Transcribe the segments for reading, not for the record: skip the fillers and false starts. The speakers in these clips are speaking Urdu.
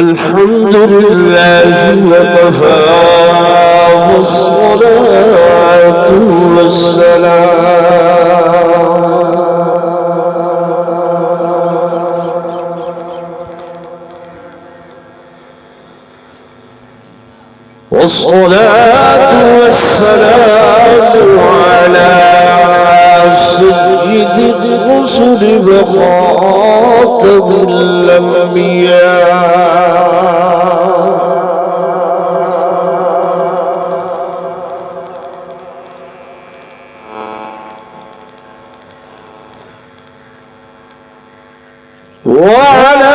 الحمد لله وكفى والصلاة والسلام على سيد الرسل وخاتم الأنبياء وعلى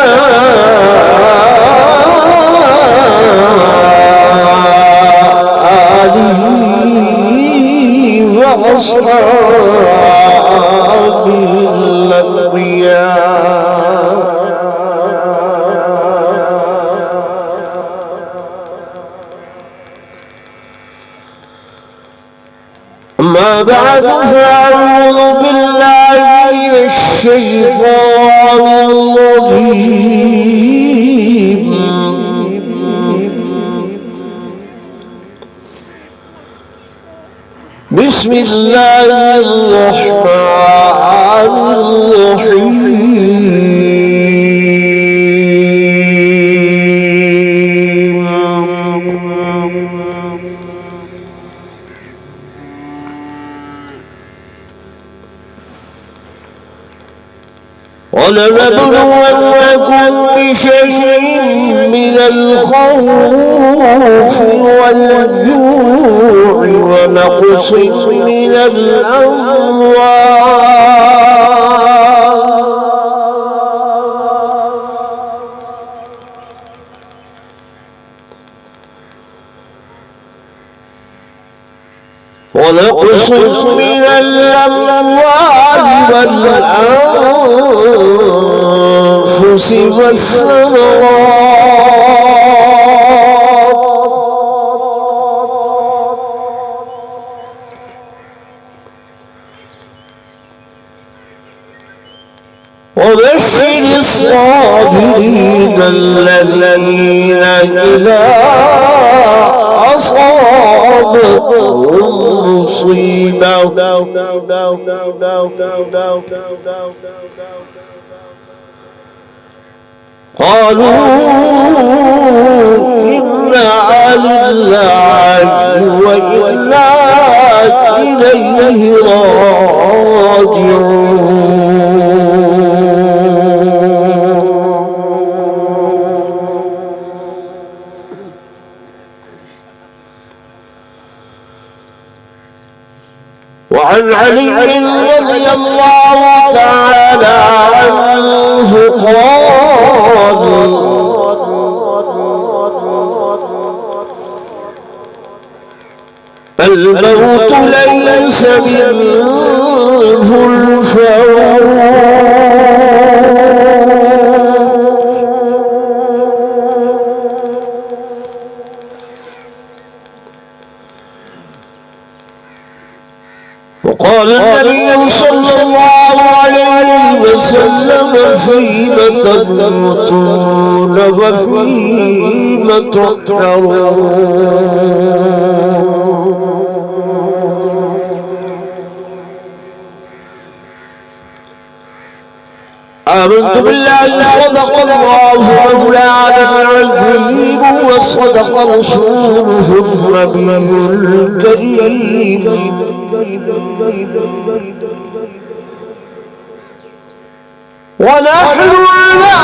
آله وأصحابه الأتقياء أما بعد فأعوذ بالله من الشيطان الرجيم بسم الله الرحمن الرحيم ولنبلونكم بشيء من الخوف والجوع ونقص من الأموال والأنفس والثمرات وبشر الصابرين الذين إذا أصابتهم مصيبة قالوا إنا لله وإنا إليه راجعون. وعن علي رضي الله تعالى عنه قال الموت ليس منه الفوت وقال النبي صلى الله عليه وسلم فيم تموتون وفيم تحشرون. آمنت بالله صدق الله مولانا العظيم وصدق رسوله النبي الكريم. ونحن على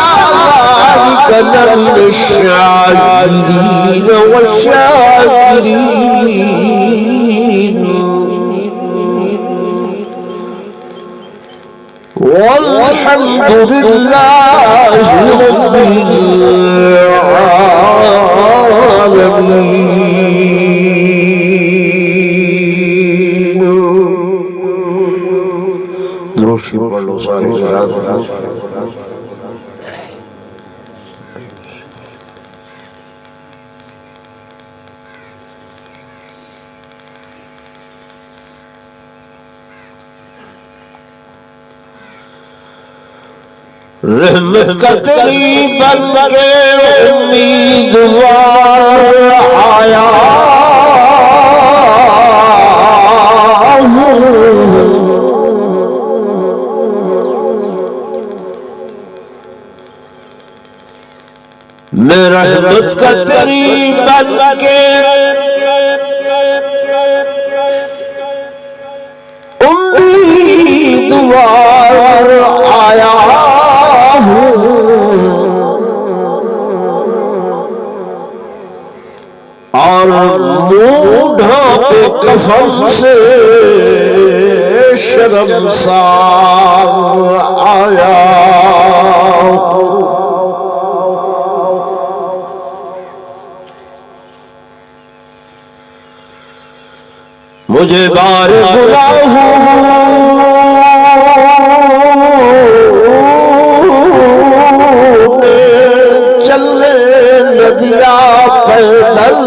ذلك لمن الشاهدين والشاكرين والحمد لله رب العالمين. دروشی پڑھ لو سارے رحمت کا تیری بن کے امیدوار آیا ہوں، میں رحمت کا تیری بن کے امیدوار آیا اور منہ ڈھانپے کفن سے شرمسار آیا. مجھے بار گناہوں چلنے نہ دیا پیدل،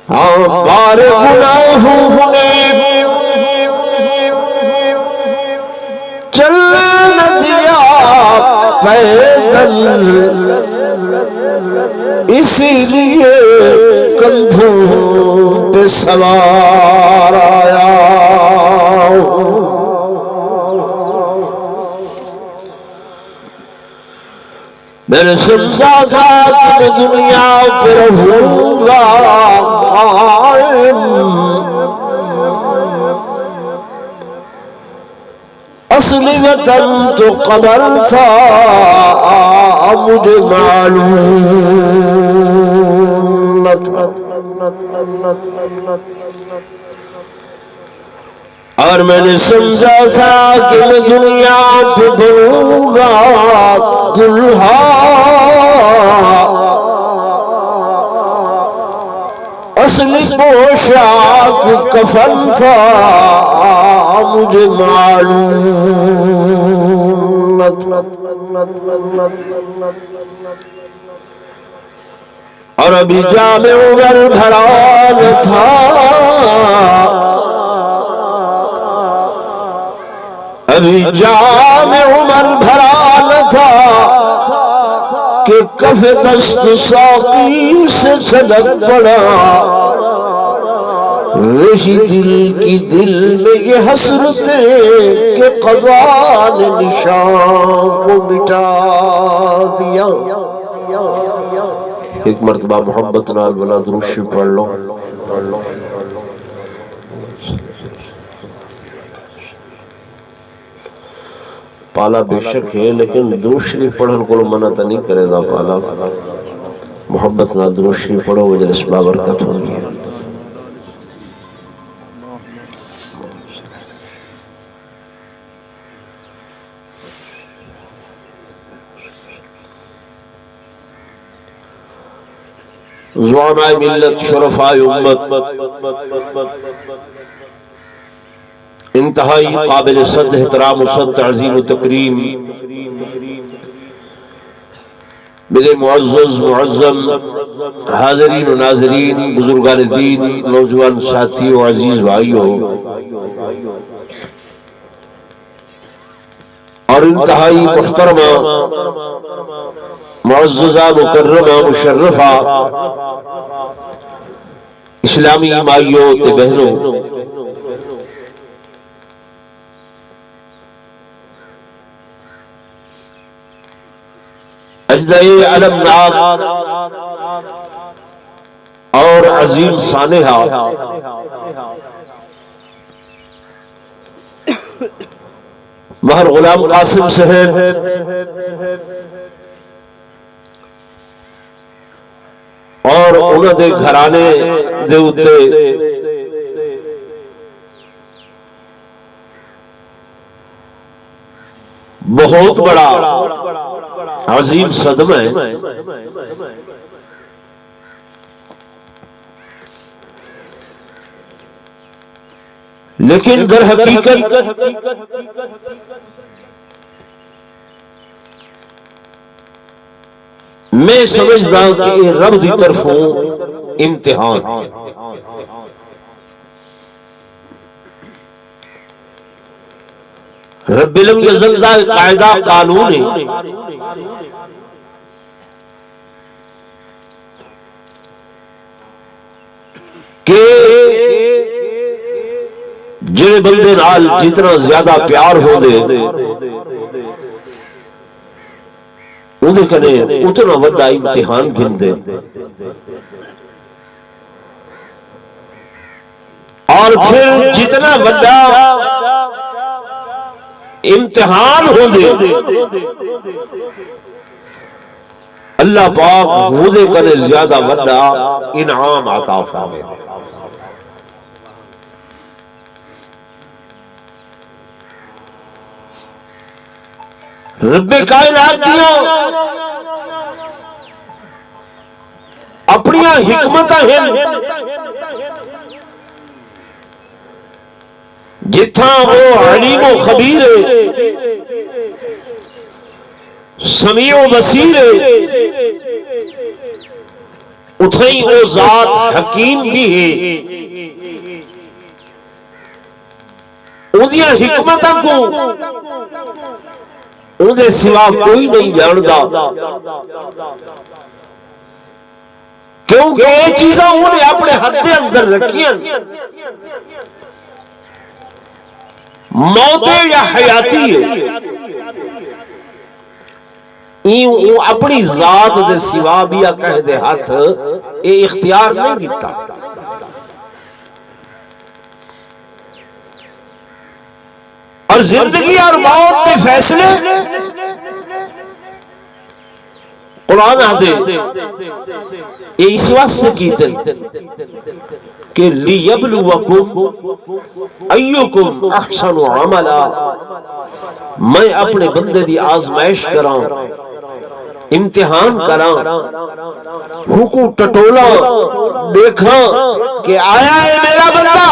ہاں بار گناہوں نے چلنے نہ دیا پیدل، اسی لیے کندھوں پہ سوار آیا. میں نے سمجھا تھا کہ میں دنیا پہ رہوں گا قائم، اصلی وطن تو قبر تھا مجھے معلوم نہ تھا. اور میں نے سمجھا تھا کہ میں دنیا پہ بنوں گا دلہا، اصلی پوشاک کفن تھا مجھے معلوم نہ تھا. اور ابھی جامع عمر بھرا نہ تھا، ابھی جامع عمر بھرا نہ تھا کہ کف دست ساقی سے سلگ پڑا. رہی دل کی دل میں یہ حسرتیں کہ قضا نے نشان کو مٹا دیا. ایک مرتبہ محبت نال بلا درود شریف پڑھ لو. پالا بے شک ہے لیکن درود شریف پڑھن کو منع تو نہیں کرے گا. پالا محبت نال درود شریف پڑھو مجلس بابرکت ہوگی. زعماء ملت، شرفاء امت، انتہائی قابل صد احترام و صد تعظیم و تکریم میرے معزز معظم حاضرین و ناظرین، بزرگان دین، نوجوان ساتھی و عزیز بھائیو، اور انتہائی محترمہ معززہ مکرمہ مشرفہ اسلامی مائیوں تے بہنوں، اجزائے علمناک اور عظیم سانحہ، مہر غلام قاسم صاحب اور انہوں دے گھرانے دے اتے بہت بڑا عظیم صدمہ ہے لیکن در حقیقت میں سمجھدا کہ رب دی طرفوں امتحان رب لم یزل دا قاعدہ قانون ہے کہ جڑے بندے نال جتنا زیادہ پیار ہو دے اندھے کنے اتنا وڈا امتحان گن دے اور پھر جتنا وڈا امتحان ہو دے اللہ پاک ہو دے کنے زیادہ وڈا انعام عطا فرمائے رب کائنات دیاں اپنیاں حکمتاں ہیں جتھاں وہ علیم و خبیر ہے سمیع و بصیر ہے اتھیں وہ ذات حکیم بھی ہے اندیاں حکمتاں کو اندھے سوا کوئی نہیں جاندا کیونکہ یہ چیزاں انہیں اپنے حد اندر رکھیاں موت یا حیاتی ہے اپنی ذات دے سوا بھی کہہ دے ہاتھ اے اختیار نہیں گیتا اور زندگی اور موت کے فیصلے قرآن آدھے یہ اس واسطے کیتے کہ لیبلوکم ایوکم احسن عملا میں اپنے بندے دی آزمائش کراں امتحان کراں حکم ٹٹولا دیکھاں کہ آیا ہے میرا بندہ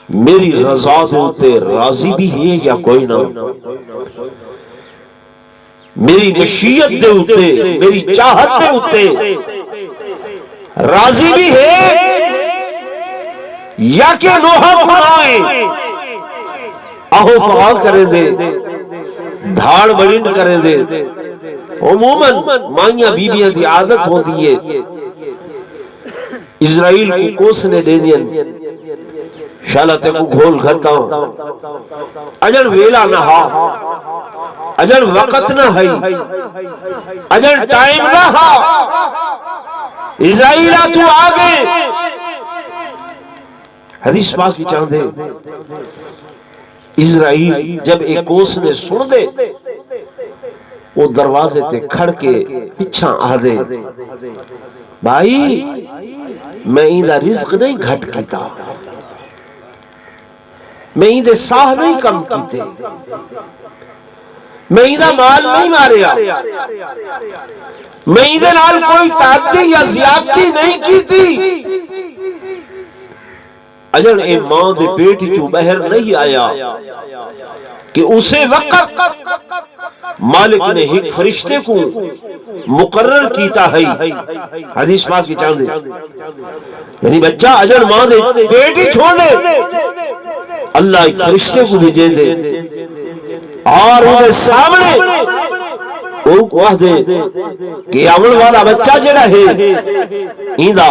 میری رضا دے راضی بھی ہے یا کوئی نہ میری مشیت دے اتے میری چاہت دے اتے راضی بھی ہے یا کہ نوحہ بنائے آہو فعال کرے دے دھاڑ بڑھن کرے دے عموماً مائیاں بیویاں دی عادت ہو دیئے اسرائیل کو کوسنے دے دیں شالتے کو گھول گھتا اجڑ ویلا نہ ہا اجڑ وقت نہ ہے اجڑ ٹائم نہ ہا اسرائیلہ تو آگے حدیث پاک کی چاندے اسرائیل جب ایک کوس نے سن دے وہ دروازے تے کھڑ کے پچھاں آدھے بھائی میں ایدہ رزق نہیں گھٹ کیتا میں ایدے ساہ نہیں کم کیتے میں ایدہ مال نہیں ماریا میں ایدے نال کوئی تعدی یا زیادتی نہیں کیتی اجر اے ماں دے پیٹ چو بہر نہیں آیا کہ اسے وقت مالک نے ایک فرشتے کو مقرر کیتا ہے حدیث پاک کی چاندے یعنی بچہ اجر ماں دے پیٹ ہی چھوڑ دے اللہ ایک فرشتے کو بھیجے دے اور انہیں سامنے وہ کہہ دے کہ عمل والا بچہ جڑا ہے ایندہ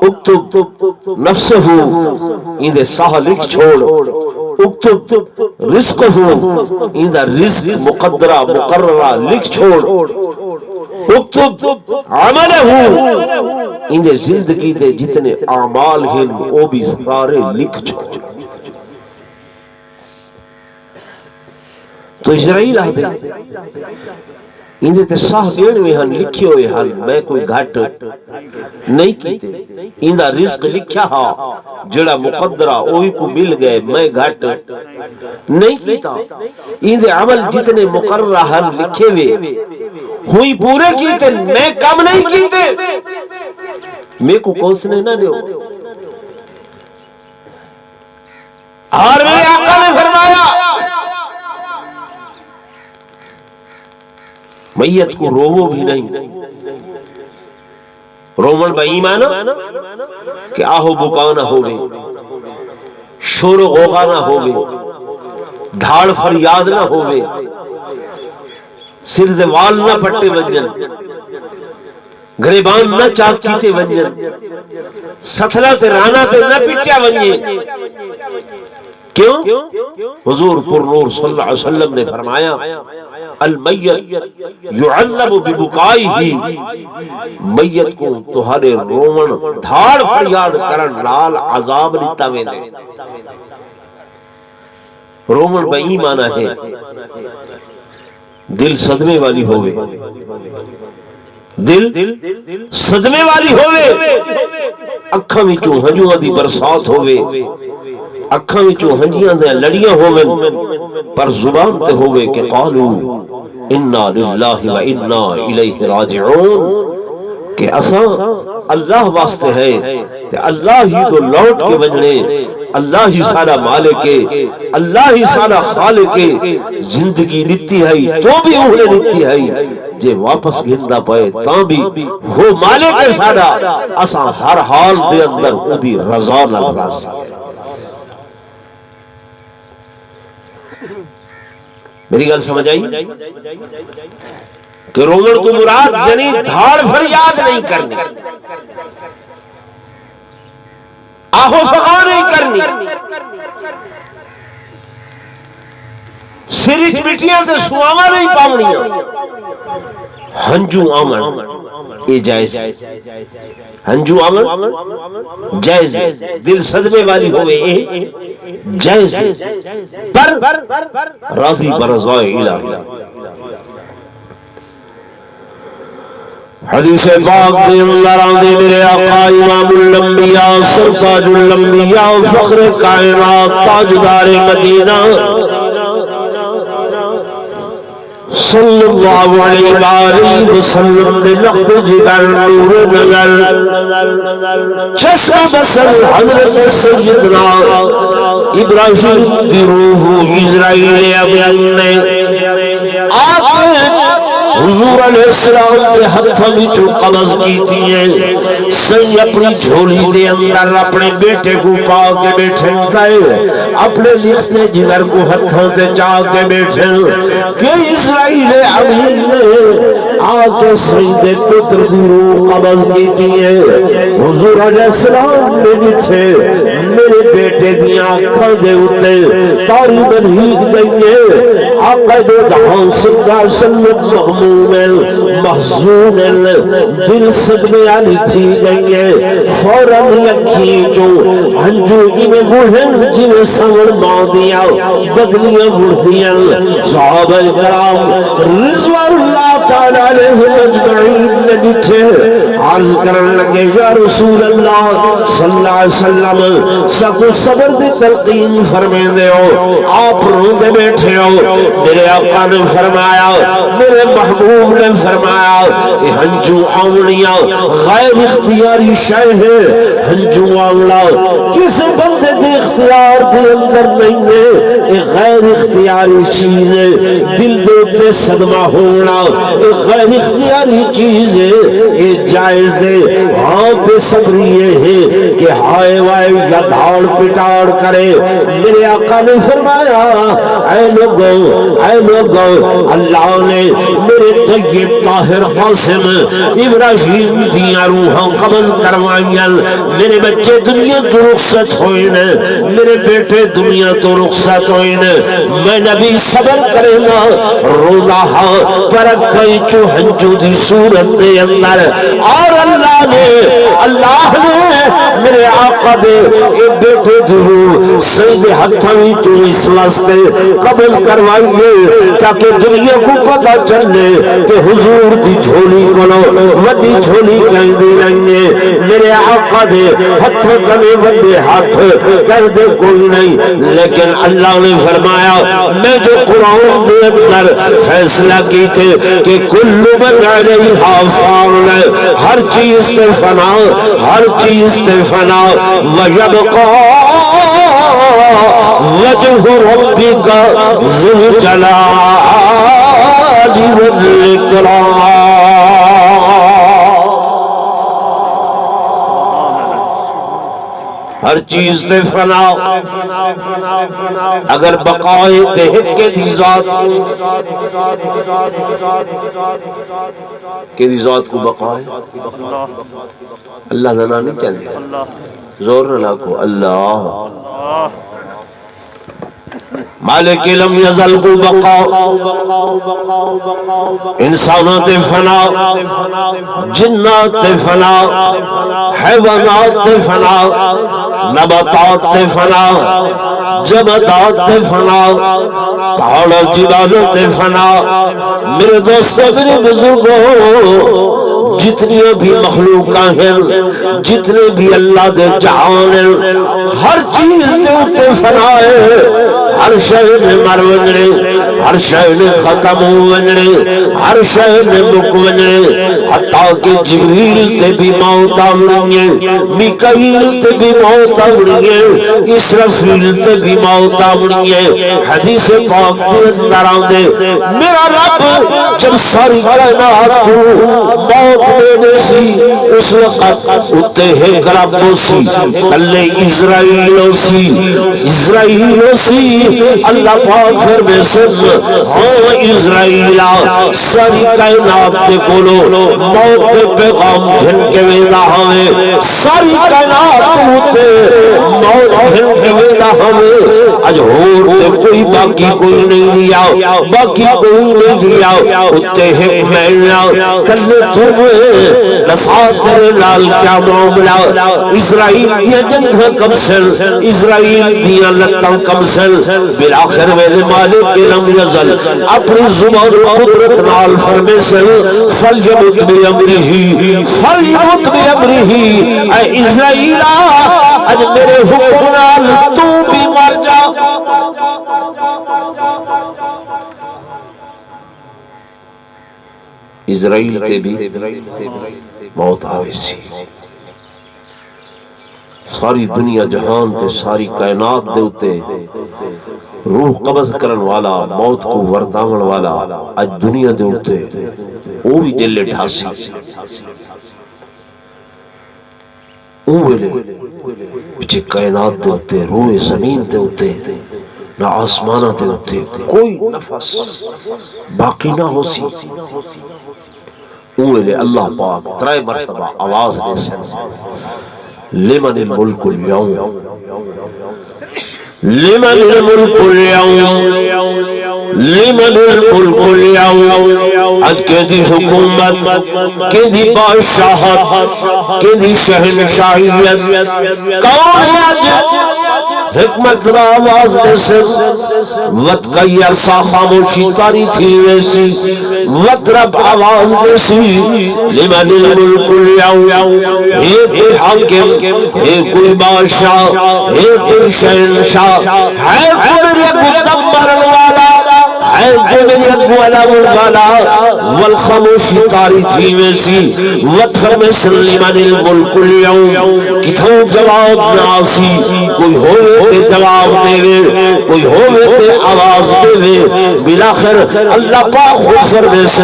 اکتب نفسہ ایندے ساہ لکھ چھوڑ اکتب رزق ہو ایندہ رزق مقدرہ مقررہ لکھ چھوڑ اکتب عمل ہو ایندے زندگی دے جتنے اعمال ہیں وہ بھی سارے لکھ چھوڑ تو اسرائیل آ دے اندے تے صاح دین میں ہن لکھے ہوئے ہن میں کوئی گھٹ نہیں کیتے اندہ رزق لکھیا ہا جڑا مقدرہ وہی کو مل گئے میں گھٹ نہیں کیتا اندے عمل جتنے مقررہ ہن لکھے ہوئے ہوئی پورے کیتے میں کم نہیں کیتے میں کو کوسنے نہ دیو اور میرے آقا نے فرمایا میت کو روو بھی نہیں رومن با ایمان کہ آہو بکا نہ ہوگے شور و غوغا نہ ہوگے دھاڑ فریاد نہ ہوگے سر زوال نہ پٹے ونجن گریبان نہ چاک کیتے ونجن ستھلا تے رانا تے نہ پٹیا ونجن کیوں؟ حضور پر نور صلی اللہ علیہ وسلم نے فرمایا المیت یعذب ببکائی میت کو تہارے رومن دھاڑ فریاد کرن لال عذاب لیتا میں دے رومن بہ ایمان ہے دل صدمے والی ہوئے دل صدمے والی ہوئے اکھاں وچوں ہنجواں دی برسات ہوئے اکھاں وچوں ہنجیاں دے لڑیاں ہوون پر زبان تے ہوئے کہ قالو انا للہ و انا الیہ راجعون کہ اساں اللہ واسطے ہے تے اللہ ہی تو لوٹ کے وجنے اللہ ہی سارا مالک ہے اللہ ہی سارا خالق ہے زندگی لیتی ہے تو بھی انہیں لیتی ہے جے واپس گھندا پائے تاں بھی وہ مالک ہے سارا اساں ہر حال دے اندر اودی رضا نال راضی میری گل سمجھ آئی کہ رومن تو مراد یعنی دھاڑ فریاد نہیں کرنی آہو فغا نہیں کرنی سرچ مٹیاں تے سواما نہیں پاونیاں ہنجو آمن یہ جائز ہنجو آمن جائز دل صدمے والی ہوئے جائز پر راضی برضائے الہی حدیث پاک دے اندر آندے میرے آقا امام الانبیاء سرتاج الانبیاء فخر کائنات تاجدار مدینہ صلی اللہ علیہ وآلہ وسلم دے لخت جگر نور نظر چشم بسر حضرت سیدنا ابراہیم دی روح اسرائیل ابیان نے آتے حضور علیہ السلام کے ہتھوں وچوں قبض کیتی ہے سی اپنی جھولی دے اندر اپنے بیٹے کو پا کے بیٹھے تھے اپنے لکھتے جگر کو ہتھوں تے جا کے بیٹھے کہ اسرائیل عظیم نے آ کے سیدے پتر دی روح قبض کیتی ہے حضور علیہ السلام نے بیٹھے میرے بیٹے دی آنکھاں دے اتے تاری بنہید گئی ہے آقا دو جہاں سکر سنت محمود محزون دل صدمے آلی تھی گئی ہے فوراں یکی جو ہنجو انہیں گوھن جنہیں سنگر ماں دیا بدلیاں مردیاں صحابہ کرام رضوان اللہ تعالیٰ علیہ اجمعین نے بیٹھے عرض کرنے لگے یا رسول اللہ صلی اللہ علیہ وسلم سکو صبر دی تلقین فرمے دے ہو آپ روندے بیٹھے ہو میرے آقا نے فرمایا میرے محبوب نے فرمایا کہ ہنجو آمنیاں غیر اختیاری شے ہے ہنجو آمنا کسی بندے دے اختیار دے اندر نہیں ہے ایک غیر اختیاری چیز ہے دل دیتے صدمہ ہونا ایک غیر اختیاری چیز ہے ایک جائز ہے ہاں بے صبری یہ ہے کہ ہائے وائے یا دھاڑ پٹاڑ کرے میرے آقا نے فرمایا اے لوگو اللہ نے میرے طیب طاہر قاسم ابراہیم دیا روحاں قبض کروائیں میرے بچے دنیا تو رخصت ہوئیں میرے بیٹے دنیا تو رخصت ہوئیں میں نبی صبر کرے گا رونا ہاں پر کئی چوہنجو دی صورت دے اندر اور اللہ نے میرے آقا دے اے بیٹے دھرو سید ہتھوی تو اس واسطے قبض کروائیے تاکہ دنیا کو پتہ چلے کہ حضور دی جھولی کولو وڈی جھولی کہندی نہیں ہے، میرے آقا دے ہتھ کنے وڈے ہاتھ کہندے کوئی نہیں، لیکن اللہ نے فرمایا میں جو قرآن دے اندر فیصلہ کی تھے کہ کل من علیہا فان، ہر چیز تے فنا، ہر چیز تے فنا، وَيَبْقَى وَجْهُ رَبِّكَ ذُو الْجَلَالِ وَالْإِكْرَامِ۔ ہر چیز تے فنا، اگر بقائے تے ہکے دی ذات کہ دی ذات کو بقائے اللہ نہ نہیں چاہتے، زور نہ لاکو اللہ مالک لم یزل کو بقا، انسانات فنا، جنات فنا، حیوانات فنا، نباتات فنا، جمادات فنا، پہاڑ و جبالات فنا۔ میرے دوستو میرے بزرگوں، جتنی بھی مخلوقاں ہیں، جتنے بھی اللہ دے جہان ہیں، ہر چیز دے اتے فنا ہے، ہر شہر میں مر ونجنے، ہر شہر میں ختم ونجنے، ہر شہر میں مک ونجنے، حتیٰ کہ جبریل تے بھی موت آوڑیں، میکائیل تے بھی موت آوڑیں، اسرافیل تے بھی موت آوڑیں۔ حدیث پاک کے اندر آندے میرا رب جب ساری کائنات کو موت دینے سی، اس وقت اتے ایک رب سی، تلے اسرائیل سی، اسرائیل سی۔ اللہ پاک فرمے سن ہاں اسرائیلہ ساری کائنات کے کولو موت کے پیغام دھن کے ویدہ ہمیں، ساری کائنات ہوتے موت دھن کے ویدہ ہمیں، اج ہور تے کوئی باقی کوئی نہیں لیا، باقی کوئی نہیں لیا، اتے ایک مہینہ تلے تمہیں نسات تیرے لال کیا معاملہ، اسرائیل دیا جنگ کمسل، اسرائیل دیا لگتا کمسل، بالآخر میرے مالک لم یزل اپنی زبان قدرت نال فرمے سے فَلْيَمُتْ بِأَمْرِهِ فَلْيَمُتْ بِأَمْرِهِ، اے اسرائیلہ اج میرے حکم نال تو بھی مر جا۔ اسرائیل تے بھی موت آوے سی، ساری دنیا جہان تے ساری کائنات دے اتے روح قبض کرن والا، موت کو ورداون والا اج دنیا دے اتے او بھی جلے ڈھاسی، او ویلے بچے کائنات دے اتے، روح زمین دے اتے، نہ آسمانہ دے اتے کوئی نفس باقی نہ ہو سی۔ اوہ اللہ پاک ترائے مرتبہ آواز دے سن لمن الملک اليوم، لمن الملک اليوم، لمن الملک اليوم، آج کہ دی حکومت، کہ دی بادشاہت، کہ دی شہنشاہیت کون ہے آج؟ حکمت را آواز دے سے وط کا یہ عرصہ خاموشی تاری تھی ویسی، وط رب آواز دے سی لمن الملک اليوم، ہے کوئی حاکم، ہے کوئی بادشاہ، ہے کوئی شہنشاہ، ہے کوئی مدبر والا، ہے کوئی والا والا، والخاموشی تاری تھی ویسی، وط فرمے سے لمن الملک اليوم، کتھوں جواب ناسی، کوئی ہوئے تے جواب دے وے، کوئی ہوئے تے آواز دے وے، بلاخر اللہ پاک خود فرمے سے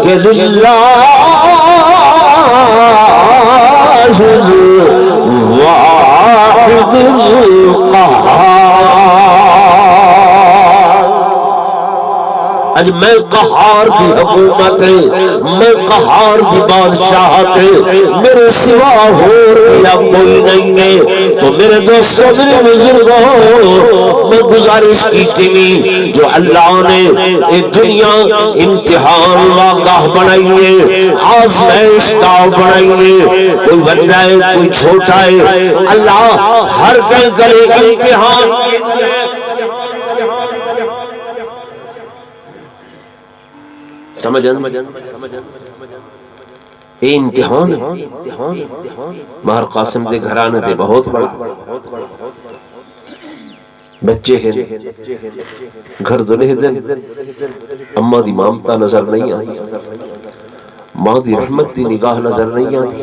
کہ للہ واحد القہار، اج میں قہار دی حکومت ہے، میں قہار دی بادشاہت ہے، میرے سوا ہور یا کوئی نہیں ہے۔ تو میرے دوستوں میرے بزرگوں، میں گزارش کی تھی جو اللہ نے ایک دنیا امتحان واقع بنائی ہے، آزمائش گاہ بنائی ہے، کوئی بڑا ہے کوئی چھوٹا ہے، اللہ ہر کہیں کرے امتحان سمجھن اے امتحان مہر قاسم دے گھرانے دے بہت بڑا بچے ہیں گھر دنے دن اماں دی مامتا نظر نہیں آئی ماں دی رحمت دی نگاہ نظر نہیں آتی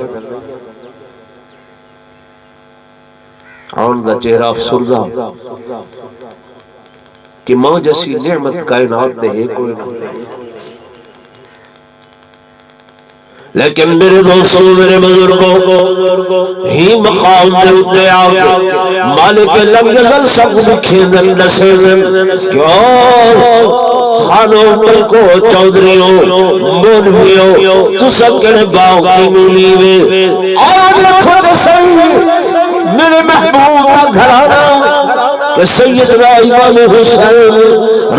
آن دا چہرہ افسردہ کہ ماں جیسی نعمت کائنات دے ہے کوئی نہیں لیکن میرے دوستوں میرے بزرگوں ہی مقام دے اتے آگے مالک لم یزل سب بکھیدن نسیدن کیوں خانوں ملکوں چودریوں مونویوں تو سکڑ باغ کی مولی میں آج خود صحیح میرے محبوب کا گھرانا کہ سیدنا امام حسین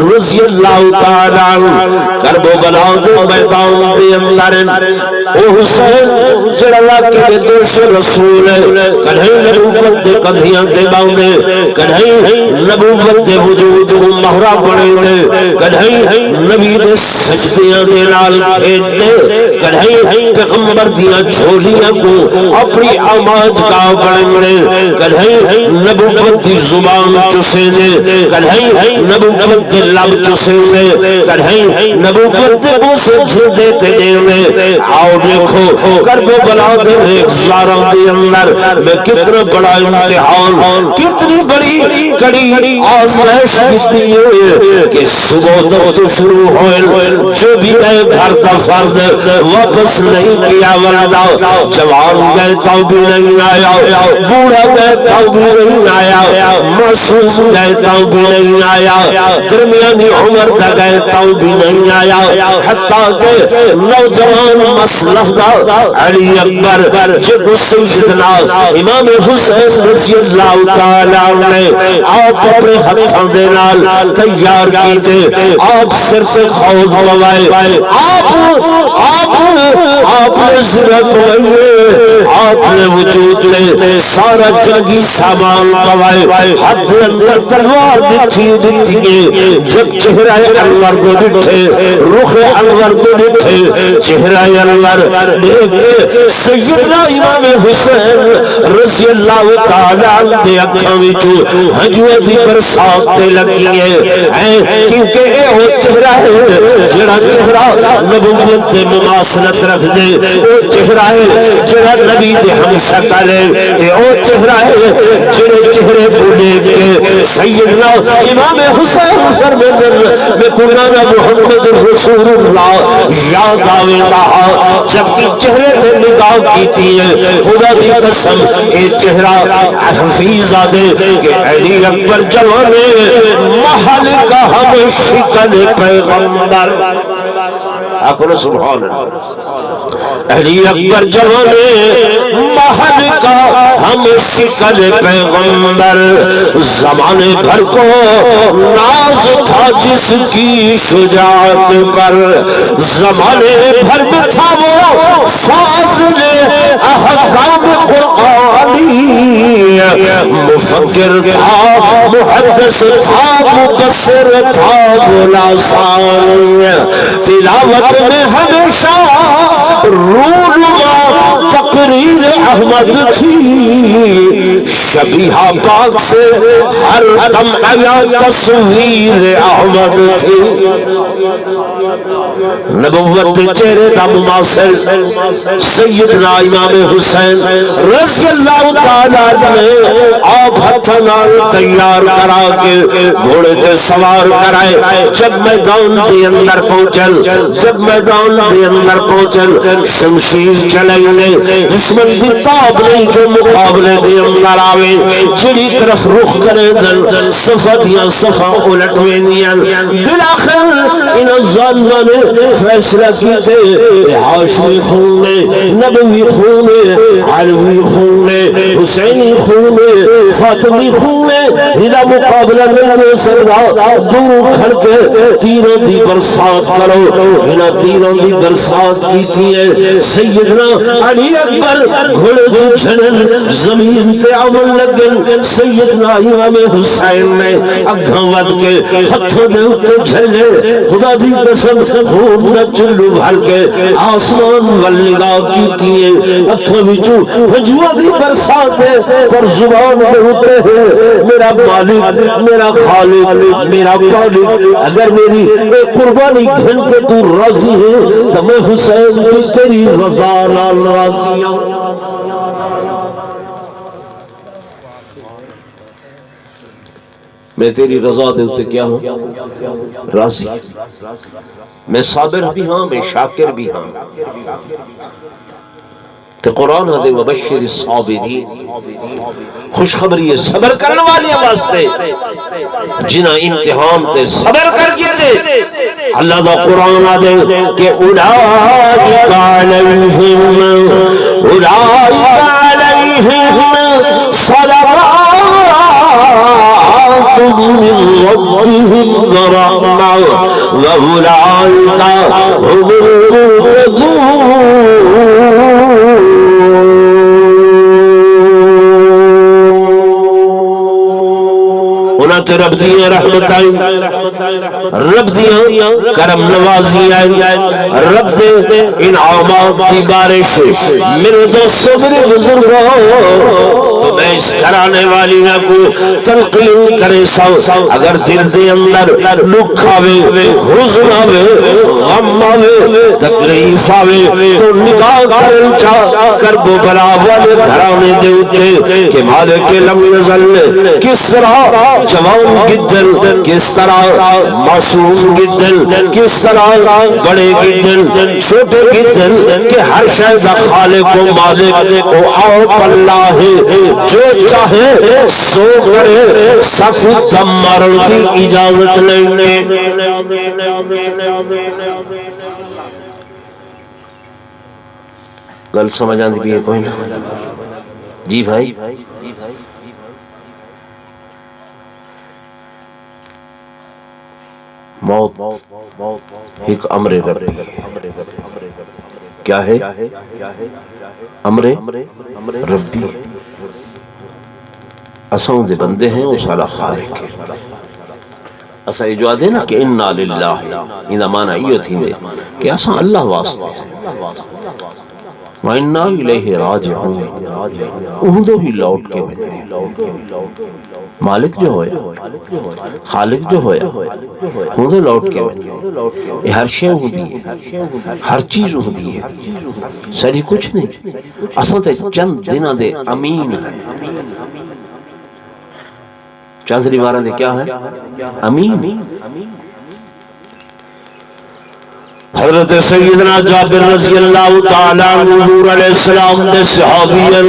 رضی اللہ تعالیٰ کرب و بلا دے میدان دے اندر او حسین جڑا لاکے دے دوش رسول کڑھیں نبوت دے کدھیاں دے باؤں کڑھیں نبوت دے وجود مہرہ بڑے دے کڑھیں نبی دے سجدیاں دے نال کھیت دے کڑھیں پیغمبر دیاں چھولیاں کو اپنی آماج کا بڑے دے کڑھیں نبوت دی زبان چسے دے کڑھیں نبوت دی لب چسے دے کڑھیں نبوت دی بوسے جھردے تے دے آؤ دیکھو کرب و بلا دے ایک زاروں دے اندر میں کتنا بڑا امتحان کتنی بڑی کڑی آزمائش کتنی ہے کہ صبح تک تو شروع ہوئے جو بھی گئے گھر دا فرد واپس نہیں کیا ورنہ جوان گئے تو بھی نہیں آیا بوڑھا گئے تو بھی نہیں آیا معصوم گئے تو بھی نہیں آیا درمیانی عمر دا گئے تو بھی نہیں آیا حتیٰ کہ نوجوان مسلح دا علی اکبر جب سیدنا امام حسین رضی اللہ تعالیٰ نے آپ اپنے ہتھاں دے نال تیار کی دے آپ سر سے خوض ہوائے آپ نے زرت ہوئے آپ نے وجود لے سارا جنگی سامان ہوائے حد اندر تلوار بچھی دیکھئے جب چہرہ انور کو ڈٹھے رخ انور کو ڈٹھے چہرہ انور دیکھے سیدنا امام حسین رضی اللہ تعالیٰ دے اکھاں وچوں ہجوے دی برسات تے لگی ہے کیونکہ اے وہ چہرہ ہے جڑا چہرہ نبوت دے مماثلت رکھ دے وہ چہرہ ہے جڑا نبی دے ہم شکل ہے اے وہ چہرہ ہے جڑے چہرے کو دیکھ کے سیدنا امام حسین فرمیدن میں قرآن محمد رسول اللہ یاد آوے رہا جبکہ چہرے تے نگاہ کیتی ہے خدا دی قسم اے چہرہ حفیظہ دے کہ علی اکبر جوانے محل کا ہم شکل پیغمبر اکھو سبحان علی اکبر جوانے محل کا ہم شکل پیغمبر زمانے بھر کو ناز تھا جس کی شجاعت پر زمانے بھر میں تھا وہ فاضل احکام قرآنی مفکر تھا محدث تھا مبصر تھا بلاسان تلاوت میں ہمیشہ رونما تقریر احمد تھی شبیہ پاک سے ہر دم آیا تصویر احمد تھی نبوت چہرے دا مماثل سیدنا امام حسین رضی اللہ تعالیٰ نے آپ ہتھنال تیار کرا کے گھوڑے تے سوار کرائے جب میدان دے اندر پہنچل جب میدان دے اندر پہنچل شمشیر چلائنے دشمن دی تاب نہیں جو مقابلے دے اندر آوے جڑی طرف رخ کرے دن صفہ دیا صفہ الٹ ہوئے دیا بلاخر ان ظالمہ نے فیصلہ کیتے ہاشمی خون نے نبوی خون نے علوی خون نے حسینی خون نے فاطمی خون نے ہدا مقابلہ میں سردا دور کھڑ کے تیروں دی برسات کرو ہنا تیروں دی برسات کی تھی سیدنا علی اکبر گھوڑے دی چھنن زمین تے عمل لگن سیدنا امام حسین نے اگھاں ود کے ہتھوں دے اتے جھلے خدا دی قسم خون دا چلو بھر کے آسمان وال نگاہ کیتی ہے اکھاں وچوں حجوا دی برسات ہے پر زبان دے ہوتے ہیں میرا مالک میرا خالق میرا خالق اگر میری قربانی گھن کے تو راضی ہے تو میں حسین بھی تیری رضا نال راضی ہوں میں تیری رضا دے ہوتے کیا ہوں راضی میں صابر بھی ہاں میں شاکر بھی ہاں تے قرآن دے وبشر الصابرین خوشخبری ہے صبر کرنے والے واسطے جنہ امتحان تے صبر کر کے دے اللہ دا قرآن دے کہ اولئک علیہم صلوات من ربهم ورحمة وأولئك هم المهتدون تے رب دیاں رحمتائیں رب دیاں کرم نوازیاں رب دے انعامات کی بارش میرے دوستوں میرے بزرگوں تو میں اس گھرانے والی نہ کو تلقین کرے سو اگر دل دے اندر دکھ آوے حزن آوے غم آوے تکلیف آوے تو نگاہ کرن چا کرب و بلا والے گھرانے دے اٹھے کہ مالک لم یزل کس طرح جوان گدل کس طرح معصوم گدل کس طرح بڑے گدل چھوٹے گدل کہ ہر شاید خالق و مالک کو آپ اللہ ہے جو چاہے سو کرے سخت دم مارن کی اجازت لینے گل سمجھ آندی بھی ہے کوئی نہ جی بھائی موت ایک امر ربی کیا ہے امر ربی اساں دے بندے ہیں وہ سارا خالق ہے اساں یہ جو آدھے نا کہ انا للہ انہا معنی یہ تھی دے کہ اساں اللہ واسطے وَإِنَّا إِلَيْهِ رَاجِعُونَ اہدو ہی لوٹ کے بنے مالک جو ہویا خالق جو ہویا اہدو لوٹ کے بنے یہ ہر شے ہوتی ہے ہر چیز ہوتی ہے ساری کچھ نہیں اصلا تے چند دنہ دے امین ہے چند ریوارہ دے کیا ہے امین حضرت سیدنا جابر رضی اللہ تعالیٰ حضور علیہ السلام دے صحابیاں